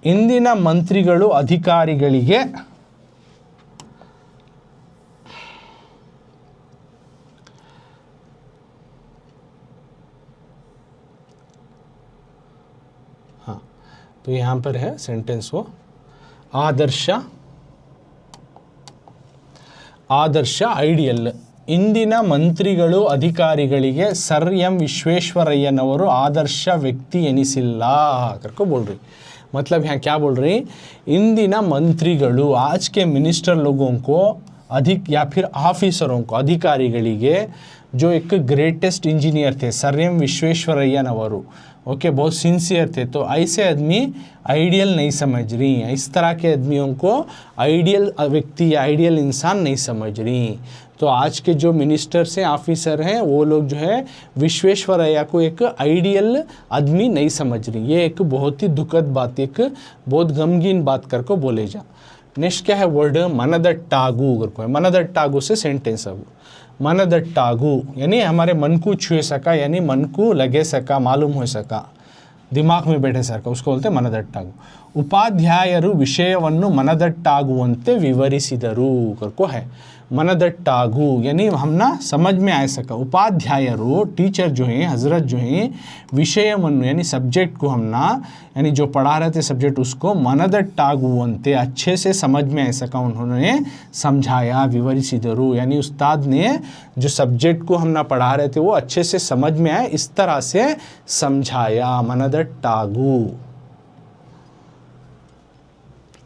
इंदिನ ಮಂತ್ರಿಗಳು ಅಧಿಕಾರಿಗಳಿಗೆ हाँ, तो यहाँ पर है सेंटेंस वो आदर्श, आदर्श आइडियल, ಇಂದಿನ ಮಂತ್ರಿಗಳು ಅಧಿಕಾರಿಗಳಿಗೆ ಸರ್ ಎಂ ವಿಶ್वेश्वरಯ್यನವರು आदर्श व्यक्ति ಎನಿಸಿಲ್ಲ करके बोल रही। मतलब यहाँ क्या बोल रही, इंदिना मंत्रिಗಳು आज के मिनिस्टर लोगों को अधिक या फिर ऑफिसरों को अधिकारिಗಳಿಗೆ जो एक ग्रेटेस्ट इंजीनियर थे सर एम विश्वेश्वरಯ್यನವರು, ओके बहुत सिंसियर थे, तो ऐसे आदमी आइडियल नहीं समझ रही, इस तरह के आदमियों को आइडियल व्यक्ति या आइडियल इंसान नहीं समझ रही। तो आज के जो मिनिस्टर्स हैं ऑफिसर हैं वो लोग जो है विश्वेश्वरैया को एक आइडियल आदमी नहीं समझ रही। ये एक बहुत ही दुखद बात, एक बहुत गमगीन बात करके बोले जा। नेक्स्ट क्या है वर्ड मनदट्टागु करको है। मनदट्टागु से सेंटेंस अब मनदट्टागु यानी हमारे मन को छुए सका, यानी मन को लगे सका, मालूम हो सका, दिमाग में बैठे सका, उसको बोलते हैं मनदट्टागु। उपाध्यायರು ವಿಷಯವನ್ನು मनदट्टाಗುವಂತೆ ವಿವರಿಸಿದರು करको है। मनदट्टागु यानी हम ना समझ में आ सका। उपाध्यायರು टीचर जो हैं, हजरत जो हैं, विषयವನ್ನು यानी सब्जेक्ट को हम ना यानी जो पढ़ा रहे थे सब्जेक्ट उसको मनदट्टाಗುವಂತೆ अच्छे से समझ में आ सका, उन्होंने समझाया, विवरिसिದರು यानी उस्ताद ने जो सब्जेक्ट को हम ना पढ़ा रहे थे वो अच्छे से समझ में आए, इस तरह से समझाया, मनदट्टागु।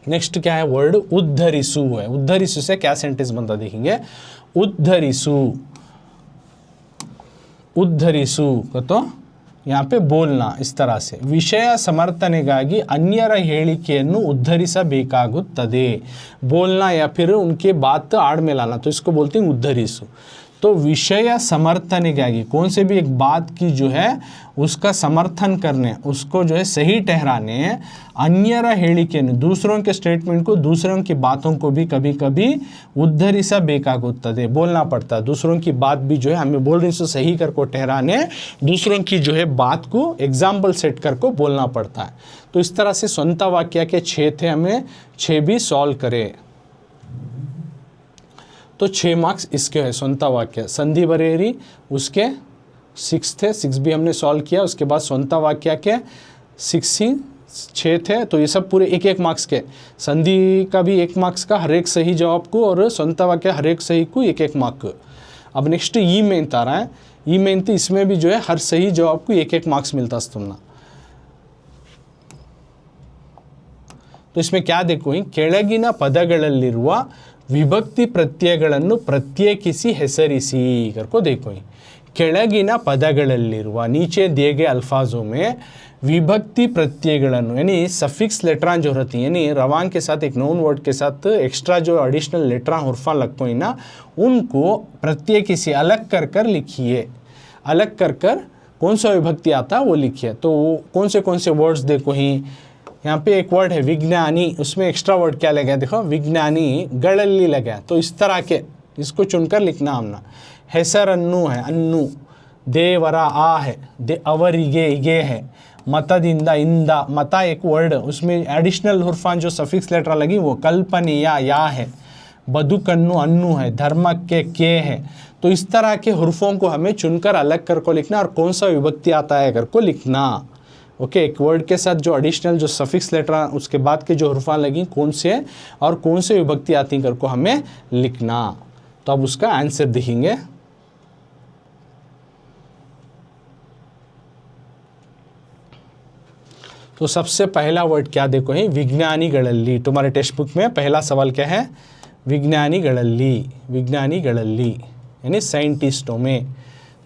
नेक्स्ट क्या है वर्ड उद्धरिसु है। उद्धरिसु से क्या सेंटेंस बनता देखेंगे। उद्धरिसु, उद्धरिसु का तो यहाँ पे बोलना इस तरह से। ವಿಷಯ ಸಮರ್ಥನೆಗಾಗಿ अन्यर ಹೇಳಿಕೆಯನ್ನು ಉದ್ಧರಿಸಬೇಕಾಗುತ್ತದೆ, बोलना या फिर उनके बात आड़ में लाना, तो इसको बोलते हैं उद्धरिसु। तो विषय समर्थनेಗಾಗಿ कौन से भी एक बात की जो है उसका समर्थन करने, उसको जो है सही ठहराने, अन्यर ಹೇಳಿಕೆಯನ್ನು दूसरों के स्टेटमेंट को, दूसरों की बातों को भी कभी कभी उद्धरिಸಬೇಕಾಗುತ್ತದೆ, बोलना पड़ता है। दूसरों की बात भी जो है हमें बोल रही सो सही कर को ठहराने, दूसरों की जो है बात को एग्जाम्पल सेट कर को बोलना पड़ता है। तो इस तरह से स्ವಂತ वाक्य के 6 थे, हमें 6 भी सॉल्व करें तो 6 मार्क्स इसके है। स्ವಂತ वाक्य संधि बरेरी उसके 6 थे, 6 भी हमने सॉल्व किया। उसके बाद स्ವಂತ वाक्य के 6 थे, तो ये सब पूरे 1-1 मार्क्स के। संधि का भी 1 मार्क्स का हर एक सही जवाब को, और स्ವಂತ वाक्य हर एक सही को 1-1 मार्क। अब नेक्स्ट ई मेंत आ रहा है। ई मेंत इसमें भी जो है हर सही जवाब को 1-1 मार्क्स मिलता तुमना। तो इसमें क्या देखो, ಕೆಳಗಿನ ಪದಗಳಲ್ಲಿರುವ ವಿಭಕ್ತಿ ಪ್ರತ್ಯಯಗಳನ್ನು ಪ್ರತ್ಯೇಕಿಸಿ ಹೆಸರಿಸಿ करको देखो। ಕೆಳಗಿನ ಪದಗಳಲ್ಲಿರುವ नीचे दिए गए अल्फाजों में विभक्ति प्रत्ययಗಳನ್ನು यानी सफिक्स लेटरां जो रहती हैं, यानी रवान के साथ एक नोन वर्ड के साथ एक्स्ट्रा जो एडिशनल लेटरां हुर्फा लगते हैं ना, उनको प्रत्येकिसी अलग कर कर लिखिए। अलग कर कर कौन सा विभक्ति आता है वो लिखिए। तो कौन से वर्ड्स देखो ही, यहाँ पे एक वर्ड है विज्ञानी, उसमें एक्स्ट्रा वर्ड क्या लगा है देखो, विज्ञानी गड़ल्ली लगा है, तो इस तरह के इसको चुनकर लिखना हमना। ಹೆಸರನ್ನು है अन्नु, देवर आ है, ಅವರಿಗೆ गे है, मतदिंदा इंदा, मता एक वर्ड उसमें एडिशनल हुर्फान जो सफिक्स लेटर लगी वो कल्पनीय या है, बदुकन्नु अन्नु है, धर्मज्ञ के है। तो इस तरह के हुर्फों को हमें चुनकर अलग कर को लिखना, और कौन सा विभक्ति आता है कर को लिखना। ओके, एक वर्ड के साथ जो एडिशनल जो सफिक्स लेटर उसके बाद के जो हुर्फा लगी कौन से और कौन से विभक्ति आती कर को हमें लिखना। तो अब उसका आंसर देखेंगे। तो सबसे पहला वर्ड क्या देखो है, विज्ञानिगळल्ली। तुम्हारे टेक्स्ट बुक में पहला सवाल क्या है, विज्ञानिगळल्ली, विज्ञानिगळल्ली यानी साइंटिस्टों में।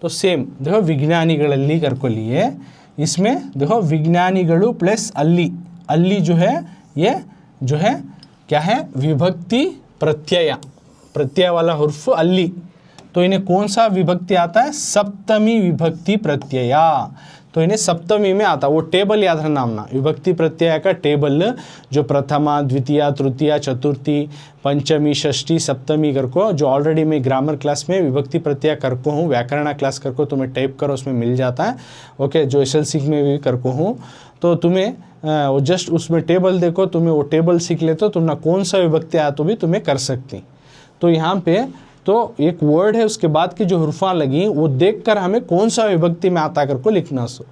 तो सेम देखो विज्ञानिगळल्ली कर को लिए, इसमें देखो विज्ञानिगळु प्लस अल्ली, अल्ली जो है ये जो है क्या है, विभक्ति प्रत्यय, प्रत्यय वाला हुर्फ अल्ली। तो इन्हें कौन सा विभक्ति आता है, सप्तमी विभक्ति प्रत्यय। तो इन्हें सप्तमी में आता, वो टेबल याद रखना हमना, विभक्ति प्रत्यय का टेबल जो प्रथमा, द्वितीय, तृतीय, चतुर्थी, पंचमी, षष्ठी, सप्तमी कर को, जो ऑलरेडी मैं ग्रामर क्लास में विभक्ति प्रत्यय कर को हूँ, व्याकरण क्लास कर को तुम्हें टाइप करो उसमें मिल जाता है। ओके, जो SLC में भी कर को हूँ, तो तुम्हें वो जस्ट उसमें टेबल देखो, तुम्हें वो टेबल सीख लेते हो, तुम ना कौन सा विभक्ति आया तो भी तुम्हें कर सकती। तो यहाँ पे तो एक वर्ड है, उसके बाद की जो हुर्फा लगी वो देखकर हमें कौन सा विभक्ति में आता कर को लिखना। सो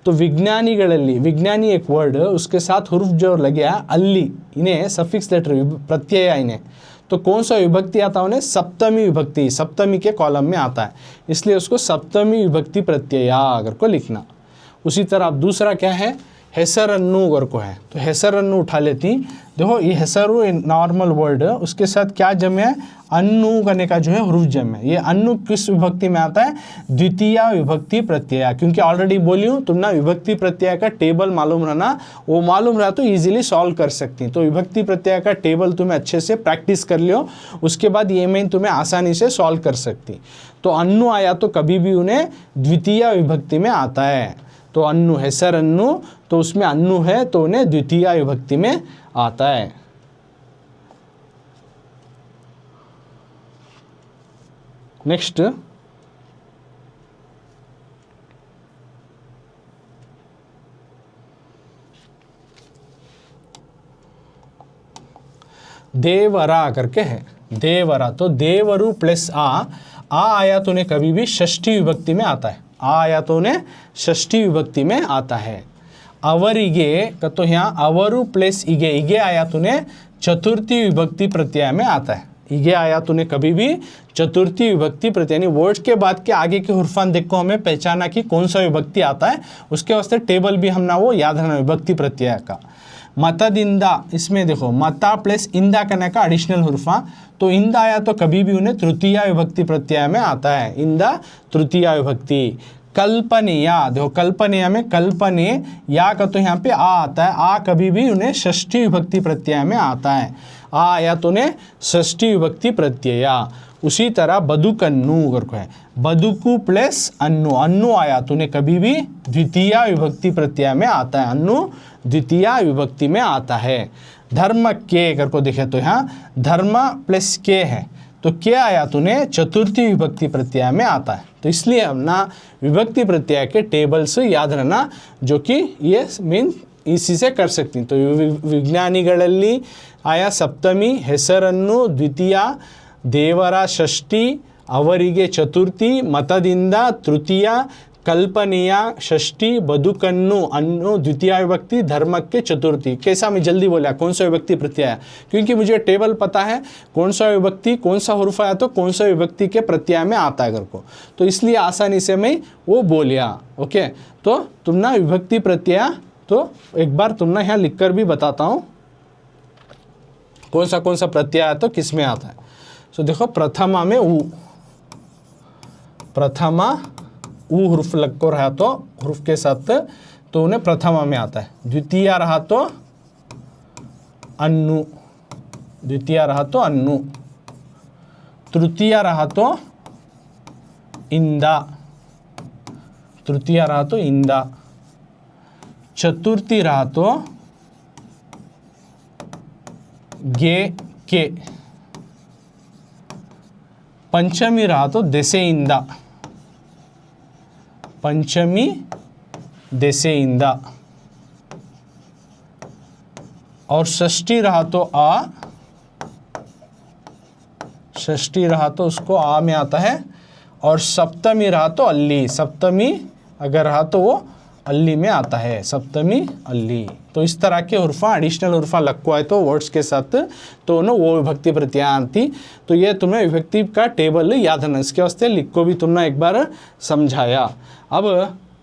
तो विज्ञानिगळल्ली, विज्ञानी एक वर्ड, उसके साथ हुर्फ जो लगे अल्ली, इन्हें सफिक्स लेटर प्रत्यय इन्हें, तो कौन सा विभक्ति आता है उन्हें? सप्तमी विभक्ति, सप्तमी के कॉलम में आता है, इसलिए उसको सप्तमी विभक्ति प्रत्यय अगर को लिखना। उसी तरह अब दूसरा क्या है? हेसरन्नु अगर को है, तो हेसरन्नु उठा लेती। देखो ये हेसरु नॉर्मल वर्ड, उसके साथ क्या जम है? अन्नु करने का जो है हुरूफ जम है। ये अन्नु किस विभक्ति में आता है? द्वितीय विभक्ति प्रत्यय, क्योंकि ऑलरेडी बोली हूँ तुम ना विभक्ति प्रत्यय का टेबल मालूम रहना, वो मालूम रहा तो इजीली सॉल्व कर सकती। तो विभक्ति प्रत्यय का टेबल तुम्हें अच्छे से प्रैक्टिस कर लियो, उसके बाद ये में तुम्हें आसानी से सॉल्व कर सकती। तो अन्नु आया तो कभी भी उन्हें द्वितीय विभक्ति में आता है। तो अन्नु, हेसरन्नु, तो उसमें अन्नु है तो उन्हें द्वितीय विभक्ति में आता है। नेक्स्ट, देवरा करके है। देवरा, तो देवरु प्लस आ आया तो उन्हें कभी भी षष्ठी विभक्ति में आता है। आ आया तो उन्हें षष्ठी विभक्ति में आता है। अवरिगे का तो यहाँ अवरु प्लस इगे, इगे आया तो उन्हें चतुर्थी विभक्ति प्रत्यय में आता है। इगे आया तो उन्हें कभी भी चतुर्थी विभक्ति प्रत्यय, यानी वर्ड्स के बाद के आगे के हुर्फान देखो हमें पहचाना कि कौन सा विभक्ति आता है, उसके वास्ते टेबल भी हम ना वो याद रखना विभक्ति प्रत्यय का। मतदिंदा, इसमें देखो मता प्लस इंदा करने का एडिशनल हुर्फा, तो इंदा आया तो कभी भी उन्हें तृतीय विभक्ति प्रत्यय में आता है। इंदा तृतीय विभक्ति। कल्पनीया, देखो कल्पनीया में कल्पने या का तो यहाँ पे आ आता है। आ कभी भी उन्हें षष्ठी विभक्ति प्रत्यय में आता है। आ आया तो उन्हें षष्ठी विभक्ति प्रत्यय। उसी तरह बदुकन्नु अगर को है, बदुकु प्लस अन्नु, अन्नु आया तो उन्हें कभी भी द्वितीय विभक्ति प्रत्यय में आता है। अन्नु द्वितीय विभक्ति में आता है। धर्म के अगर को देखे तो यहाँ धर्म प्लस के है, तो क्या आया तो उन्हें चतुर्थी विभक्ति प्रत्यय में आता है। तो इसलिए हम ना विभक्ति प्रत्यय के टेबल से याद रहना, जो कि ये मीन इसी से कर सकती। तो विज्ञानिಗಳಲ್ಲಿ आया सप्तमी, ಹೆಸರನ್ನು द्वितीय, देवरा षष्ठी, ಅವರಿಗೆ चतुर्थी, मतदिंद तृतीय, कल्पनीय षष्ठी, बदुकन्नु अन्नु द्वितीय विभक्ति, धर्म के चतुर्थी। कैसा मैं जल्दी बोला कौन सा विभक्ति प्रत्यय है, क्योंकि मुझे टेबल पता है कौन सा विभक्ति कौन सा हुर्फ आया तो कौन सा विभक्ति के प्रत्यय में आता है घर को, तो इसलिए आसानी से मैं वो बोलिया। ओके, तो तुम ना विभक्ति प्रत्यय तो एक बार तुम ना यहाँ लिख कर भी बताता हूँ कौन सा प्रत्यय है तो किस में आता है। सो देखो प्रथमा में ऊ, प्रथमा ऊ हुर्फ लग को रहा तो हुर्फ के साथ तो उन्हें प्रथमा में आता है। द्वितीय रहा तो अन्नु, द्वितीय रहा तो अन्नु, तृतीय रहा तो इंदा, तृतीय रहा तो इंदा, चतुर्थी रहा तो गे के, पंचमी रहा तो देसे इंदा, पंचमी देसे इंदा, और षष्ठी रहा तो आ, षष्ठी रहा तो उसको आ में आता है, और सप्तमी रहा तो अल्ली, सप्तमी अगर रहा तो वो अल्ली में आता है, सप्तमी अल्ली। तो इस तरह के हुर्फा एडिशनल हुर्फा लग को आए तो वर्ड्स के साथ तो ना वो विभक्ति प्रत्यय आती। तो ये तुम्हें विभक्ति का टेबल याद रखना, इसके वास्ते लिख को भी तुमने एक बार समझाया। अब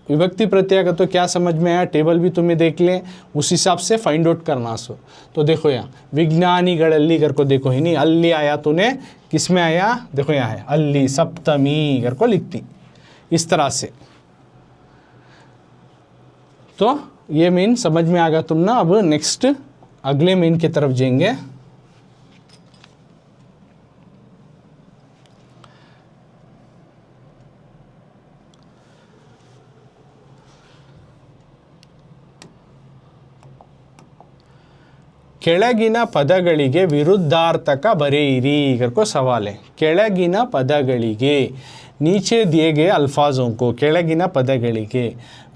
विभक्ति प्रत्यय का तो क्या समझ में आया, टेबल भी तुम्हें देख लें, उस हिसाब से फाइंड आउट करना। सो तो देखो यहाँ विज्ञानिಗಳಲ್ಲಿ कर को देखो ही नहीं, अल्ली आया तूने किस में आया, देखो यहाँ है अल्ली, सप्तमी कर को लिखती इस तरह से। तो ये मीन समझ में आ गया तुम ना। अब नेक्स्ट अगले मीन की तरफ जाएंगे। ಕೆಳಗಿನ ಪದಗಳಿಗೆ ವಿರುದ್ಧಾರ್ಥಕ ಬರೆಯಿರಿ को सवाल है। ಕೆಳಗಿನ ಪದಗಳಿಗೆ, नीचे दिए गए अल्फाजों को, ಕೆಳಗಿನ ಪದಗಳಿಗೆ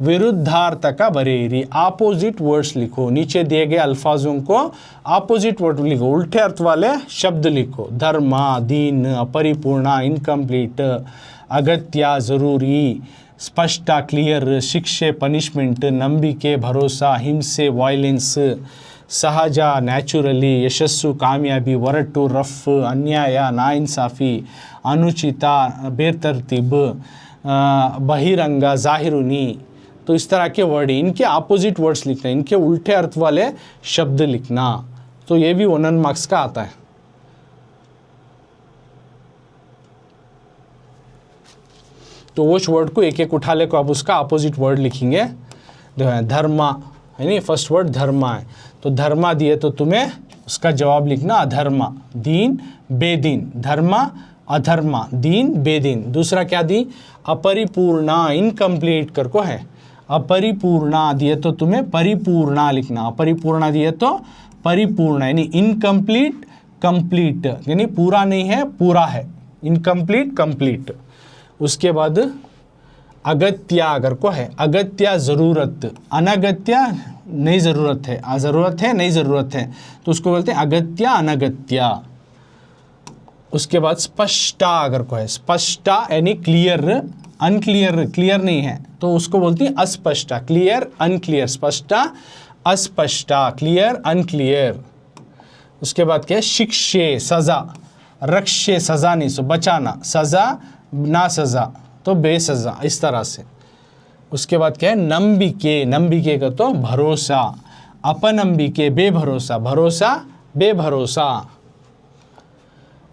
विरुद्धार्थक बरेरी, आपोजिट वर्ड्स लिखो। नीचे दिए गए अल्फाजों को आपोजिट वर्ड लिखो, उल्टे अर्थ वाले शब्द लिखो। धर्म, दीन, अपरिपूर्ण, इनकम्प्लीट, अगत्य, ज़रूरी, स्पष्ट, क्लियर, शिक्षे, पनिशमेंट, ನಂಬಿಕೆ, भरोसा, हिंसे, वायलेंस, ಸಹಜ ನ್ಯಾಚುರಲಿ, ಯಶಸ್ಸು ಕಾಮಯಾಬಿ, ಒರಟು ರಫ್, ಅನ್ಯಾಯ ನಾಇನ್ಸಾಫಿ, अनुचित बेतरतीब, बहिरंगा ज़ाहिरुनी। तो इस तरह के वर्ड, इनके अपोजिट वर्ड्स लिखना, इनके उल्टे अर्थ वाले शब्द लिखना। तो ये भी 1 मार्क्स का आता है। तो उस वर्ड को एक एक उठा ले को अब उसका अपोजिट वर्ड लिखेंगे। देखो धर्मा है नहीं, फर्स्ट वर्ड धर्मा है, तो धर्मा दिए तो तुम्हें उसका जवाब लिखना अधर्मा, दीन बेदीन, धर्मा अधर्मा, दीन बेदीन। दूसरा क्या दी, अपरिपूर्णा, इनकम्प्लीट करको है, अपरिपूर्णा दिए तो तुम्हें परिपूर्णा लिखना, अपरिपूर्णा दिए तो परिपूर्ण, यानी इनकम्प्लीट कंप्लीट, यानी पूरा नहीं है पूरा है, इनकम्प्लीट कंप्लीट। उसके बाद अगत्या अगर को है, अगत्या ज़रूरत, अनगत्या नहीं ज़रूरत है, ज़रूरत है नहीं ज़रूरत है, तो उसको बोलते हैं अगत्या अनगत्या। उसके बाद स्पष्टा अगर को है, स्पष्टा यानी क्लियर, अनक्लियर क्लियर नहीं है, तो उसको बोलती है अस्पष्टा, क्लियर अनक्लियर, स्पष्टा अस्पष्टा, क्लियर अनक्लियर। उसके बाद क्या है, शिक्षे सज़ा, रक्षे सज़ा नहीं सो बचाना, सज़ा ना सज़ा तो बेसज़ा, इस तरह से। उसके बाद क्या है, नंबिके, नंबिके का तो भरोसा, अपनंबिके बेभरोसा, भरोसा बेभरोसा।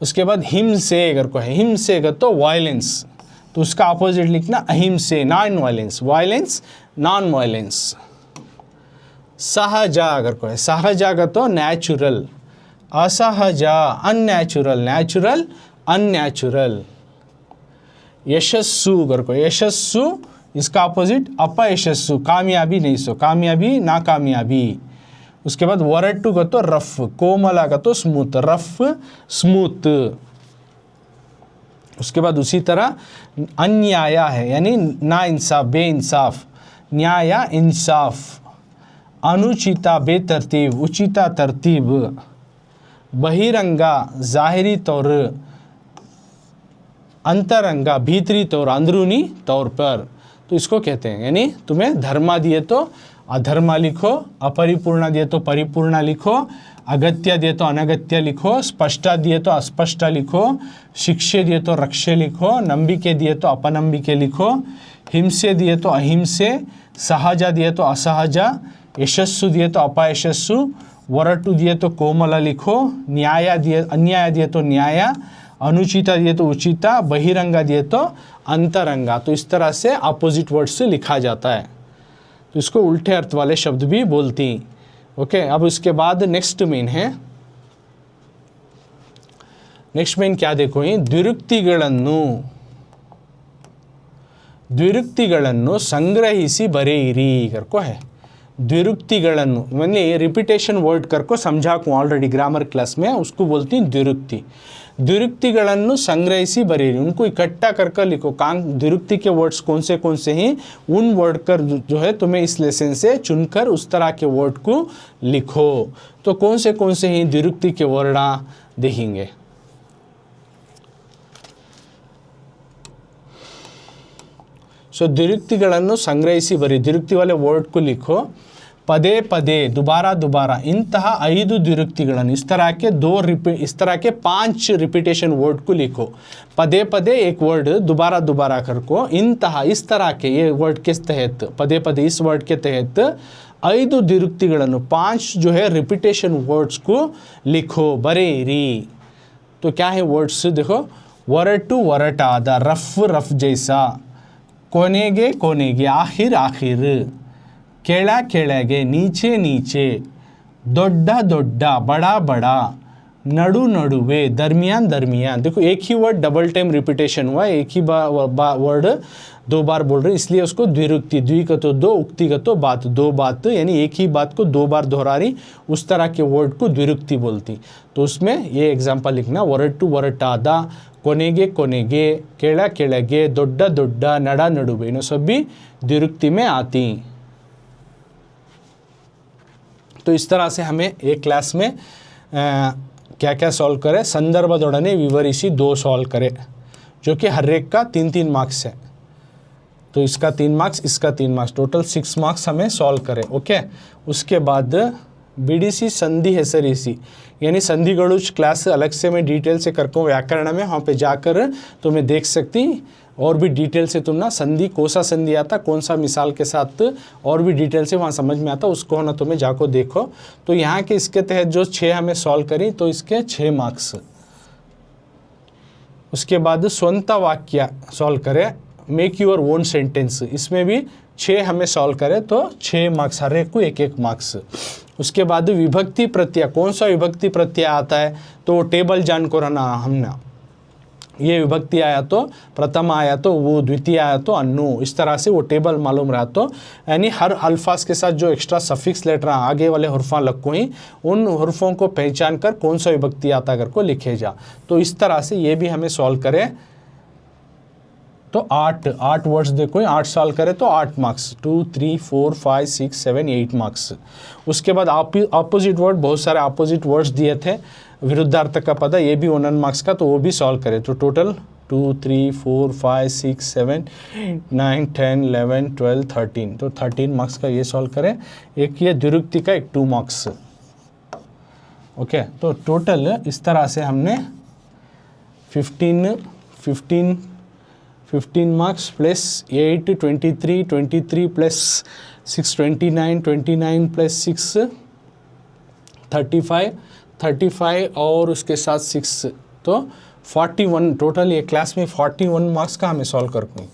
उसके बाद हिमसे अगर को है, हिमसे अगर तो वायलेंस, तो उसका अपोजिट लिखना अहिंसे, non violence, violence non violence. सहजा अगर को है, सहजा का तो नेचुरल, असहजा अननेचुरल, नेचुरल अननेचुरल। यशस्सु अगर को, यशस्सु इसका अपोजिट अपयशस्सु, कामयाबी नहीं सो, कामयाबी नाकामयाबी। उसके बाद वरट्टू का तो रफ, कोमला का तो स्मूथ, रफ स्मूथ। उसके बाद उसी तरह अन्याय है, यानी ना इंसाफ बेइंसाफ, न्याय इंसाफ। अनुचिता बेतरतीब, उचिता तरतीब। बहिरंगा ज़ाहिरी तौर, अंतरंगा भीतरी तौर, अंदरूनी तौर पर, तो इसको कहते हैं। यानी तुम्हें धर्मा दिए तो अधर्मा लिखो, अपरिपूर्ण दिए तो परिपूर्ण लिखो, अगत्य दिए तो अनगत्य लिखो, स्पष्टा दिए तो अस्पष्टा लिखो, शिक्षे दिए तो रक्षे लिखो, नंबिके दिए तो अपनंबिके लिखो, हिंसे दिए तो अहिंसे, सहजा दिए तो असहजा, यशस्सु दिए तो अपयशस्सु, वरटु दिए तो कोमला लिखो, न्याय दिए अन्याय दिए तो न्याय, अनुचिता दिए तो उचिता, बहिरंगा दिए तो अंतरंगा। तो इस तरह से अपोजिट वर्ड से लिखा जाता है, तो इसको उल्टे अर्थ वाले शब्द भी बोलती। ओके, अब उसके बाद नेक्स्ट मेन है, नेक्स्ट मेन क्या देखो, ದ್ವಿರುಕ್ತಿಗಳನ್ನು ಸಂಗ್ರಹಿಸಿ ಬರೆಯಿರಿ करको है। द्विरुक्तिಗಳನ್ನು मैंने रिपीटेशन वर्ड करको समझा को ऑलरेडी ग्रामर क्लास में, उसको बोलती हैं द्विरुक्ति। द्विरुक्तिಗಳನ್ನು संग्रहिಸಿ बरेरी, उनको इकट्ठा कर लिखो। द्विरुक्ति के वर्ड्स कौन से हैं, उन वर्ड कर जो है तुम्हें इस लेसन से चुनकर उस तरह के वर्ड को लिखो। तो कौन से हैं द्विरुक्ति के वर्ड देखेंगे। सो द्विरुक्तिಗಳನ್ನು ಸಂಗ್ರಹಿಸಿ बरी, द्विरुक्ति वाले वर्ड को लिखो। पदे पदे दोबारा दोबारा, इंतः 5 द्विरुक्तिಗಳನ್ನು, इस तरह के 5 रिपीटेशन वर्ड को लिखो। पदे पदे एक वर्ड दोबारा दोबारा करको, इंतः इस तरह के ये वर्ड के तहत, पदे पदे इस वर्ड के तहत 5 द्विरुक्तिಗಳನ್ನು 5 जो है रिपीटेशन वर्ड्स को लिखो बरेरी। तो क्या है वर्ड्स देखो, वरटू वरटादा, रफ रफ जैसा, कोनेगे कोनेगे, आखिर आखिर, केड़ा केड़गे, नीचे नीचे, दोड्डा दोड्डा, बड़ा बड़ा, नडु नडुवे, दरमियान दरमियान। देखो एक ही वर्ड डबल टाइम रिपीटेशन हुआ, एक ही वर्ड 2 बार बोल रहे, इसलिए उसको द्विरुक्ति, द्वि का तो 2, उक्ति का तो बात, 2 बात, यानी एक ही बात को 2 बार दोहरा रही, उस तरह के वर्ड को द्विरुक्ति बोलती। तो उसमें ये एग्जाम्पल लिखना, वरट्टू वरटादा, कोनेगे कोनेगे, केड़ा केड़गे, दोड्डा दोड्डा, नडा नडुवे, इन सब भी द्विरुक्ति में आती। तो इस तरह से हमें एक क्लास में क्या क्या सॉल्व करें, संदर्भदೊಡನೆ विवरिಸಿ 2 सॉल्व करें, जो कि हर एक का 3-3 मार्क्स है। तो इसका 3 मार्क्स, इसका 3 मार्क्स, टोटल 6 मार्क्स हमें सॉल्व करें। ओके, उसके बाद BDC संधि ಹೆಸರಿಸಿ यानी संधिಗಳು क्लास अलग से मैं डिटेल से करता हूँ व्याकरण में, वहाँ पे जाकर तुम्हें देख सकती और भी डिटेल से तुम ना संधि कौन सा संधि आता कौन सा मिसाल के साथ और भी डिटेल से वहाँ समझ में आता, उसको ना तुम्हें जाको देखो। तो यहाँ के इसके तहत जो 6 हमें सॉल्व करी तो इसके 6 मार्क्स। उसके बाद स्ವಂತ वाक्य सॉल्व करें, मेक योर ओन सेंटेंस, इसमें भी 6 हमें सॉल्व करें तो 6 मार्क्स, हर एक को 1-1 मार्क्स। उसके बाद विभक्ति प्रत्यय, कौन सा विभक्ति प्रत्यय आता है तो टेबल जान को रहना हमने, ये विभक्ति आया तो प्रथम आया तो वो, द्वितीय आया तो अन्नु, इस तरह से वो टेबल मालूम रहा तो यानी हर अल्फाज के साथ जो एक्स्ट्रा सफिक्स लेटर आगे वाले हुर्फा लग ही उन हुर्फों को पहचान कर कौन सा विभक्ति आता कर को लिखे जा। तो इस तरह से ये भी हमें सॉल्व करें तो 8 वर्ड्स देखो, 8 सॉल्व करें तो 8 मार्क्स, 2 3 4 5 6 7 8 मार्क्स। उसके बाद ऑपोजिट वर्ड, बहुत सारे ऑपोजिट वर्ड्स दिए थे, विरुद्धार्थ का पद, ये भी 1 मार्क्स का, तो वो भी सॉल्व करें तो टोटल 2 3 4 5 6 7 9 10 11 12 13, तो 13 मार्क्स का ये सॉल्व करें। एक ये द्विरुक्ति का एक 2 मार्क्स। ओके, तो टोटल इस तरह से हमने 15 मार्क्स प्लस 8 23 प्लस 6 29 प्लस 6 35 और उसके साथ 6 तो 41, टोटल ये क्लास में 41 मार्क्स का हमें सॉल्व कर कोई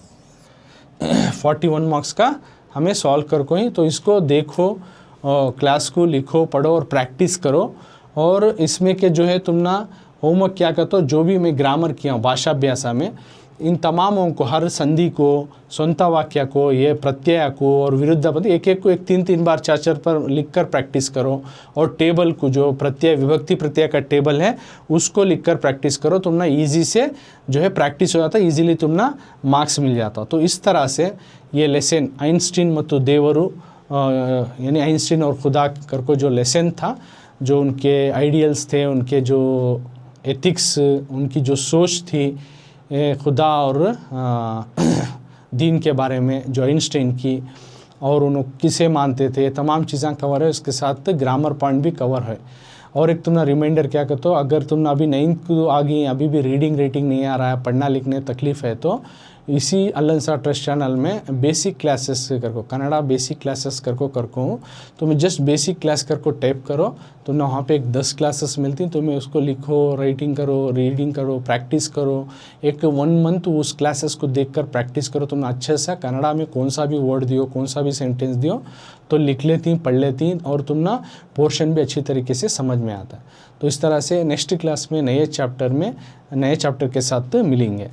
41 मार्क्स का हमें सॉल्व कर कोई। तो इसको देखो, क्लास को लिखो, पढ़ो और प्रैक्टिस करो। और इसमें के जो है तुम ना होमवर्क क्या करते हो, जो भी मैं ग्रामर किया हूँ भाषा अभ्यास में, इन तमामों को, हर संधि को, स्ವಂತ वाक्य को, ये प्रत्यय को और विरुद्ध पद, एक को 3 बार 4 पर लिखकर प्रैक्टिस करो। और टेबल को, जो प्रत्यय विभक्ति प्रत्यय का टेबल है उसको लिखकर प्रैक्टिस करो, तुम ना ईजी से जो है प्रैक्टिस हो जाता, ईजिली तुम ना मार्क्स मिल जाता। तो इस तरह से ये लेसन आइंस्टीन ಮತ್ತು देवरू यानी आइंस्टीन और खुदा करको जो लेसन था, जो उनके आइडियल्स थे, उनके जो एथिक्स, उनकी जो सोच थी खुदा और दीन के बारे में, जो आइंस्टाइन की, और उन्होंने किसे मानते थे, तमाम चीज़ें कवर है। उसके साथ ग्रामर पॉइंट भी कवर है। और एक तुमने रिमाइंडर क्या कहते हो, अगर तुमने अभी 9th को आ गई, अभी भी रीडिंग रेटिंग नहीं आ रहा है, पढ़ना लिखने तकलीफ़ है, तो इसी अल्लनसा ट्रस्ट चैनल में बेसिक क्लासेस करको, कन्नड़ा बेसिक क्लासेस करको तुम्हें जस्ट बेसिक क्लास करको टैप करो, तुम्हें वहाँ पे एक 10 क्लासेस मिलती, तुम्हें उसको लिखो, राइटिंग करो, रीडिंग करो, प्रैक्टिस करो। एक 1 मंथ उस क्लासेस को देखकर प्रैक्टिस करो, तुमने अच्छे से कन्नड़ा में कौन सा भी वर्ड दियो, कौन सा भी सेंटेंस दियो तो लिख लेती, पढ़ लेती, और तुम ना पोर्शन भी अच्छी तरीके से समझ में आता है। तो इस तरह से नेक्स्ट क्लास में नए चैप्टर के साथ मिलेंगे।